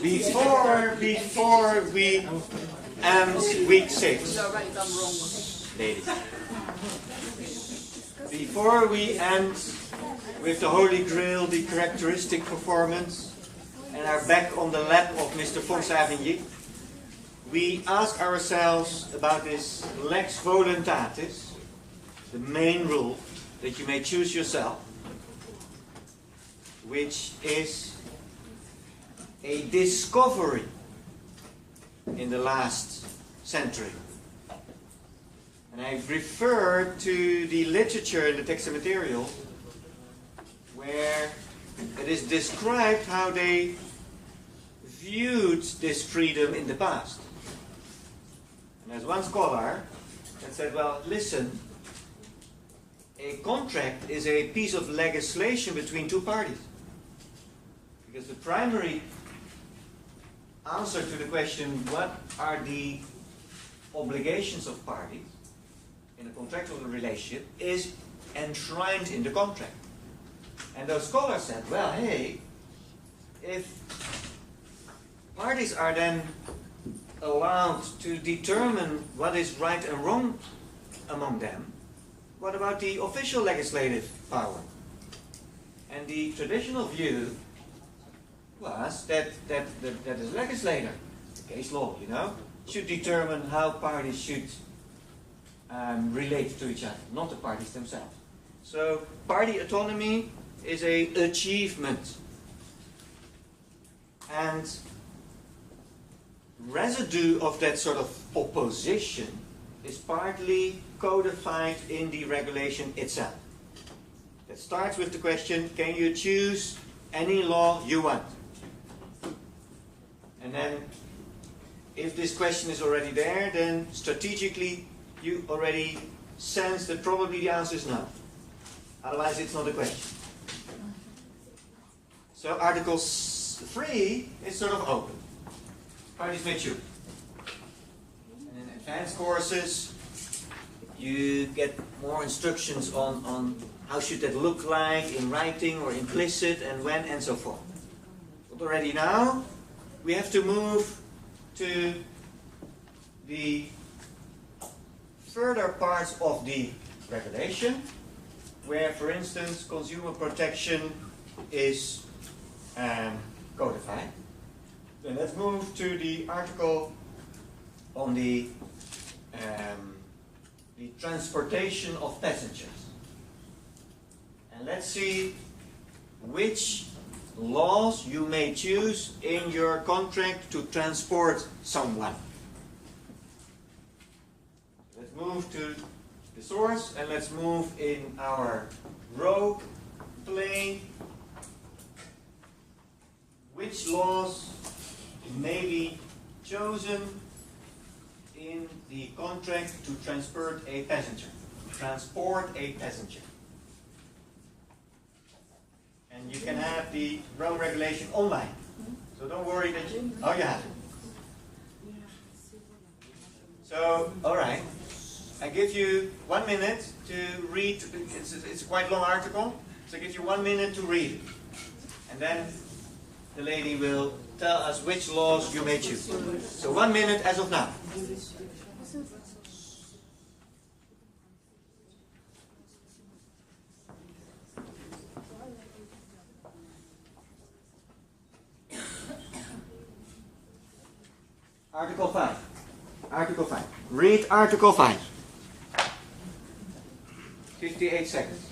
Before we end week 6, ladies, before we end with the Holy Grail, the characteristic performance, and are back on the lap of Mr. von Savigny, we ask ourselves about this lex voluntatis, the main rule that you may choose yourself, which is a discovery in the last century. And I refer to the literature in the text and material where it is described how they viewed this freedom in the past. And there's one scholar that said, well, listen, a contract is a piece of legislation between two parties. Because the primary answer to the question, what are the obligations of parties in a contractual relationship, is enshrined in the contract. And those scholars said, well, hey, if parties are then allowed to determine what is right and wrong among them, what about the official legislative power? And the traditional view was that the legislator, case law, you know, should determine how parties should relate to each other, not the parties themselves. So party autonomy is an achievement. And residue of that sort of opposition is partly codified in the regulation itself. That starts with the question, can you choose any law you want? And then, if this question is already there, then strategically you already sense that probably the answer is no. Otherwise it's not a question. So Article 3 is sort of open. Parties may choose. And in advanced courses, you get more instructions on how should that look like in writing or implicit and when and so forth. But already now, we have to move to the further parts of the regulation, where, for instance, consumer protection is codified. Then let's move to the article on the transportation of passengers. And let's see which laws you may choose in your contract to transport someone. Let's move to the source and let's move in our row plane. Which laws may be chosen in the contract to transport a passenger? Transport a passenger. And you can have the row regulation online. So don't worry that you... Oh, you have it. So, alright. I give you 1 minute to read. It's a quite long article. So I give you 1 minute to read it. And then the lady will tell us which laws you may choose. So 1 minute as of now. Article 5. Article 5. Read Article 5. 58 seconds.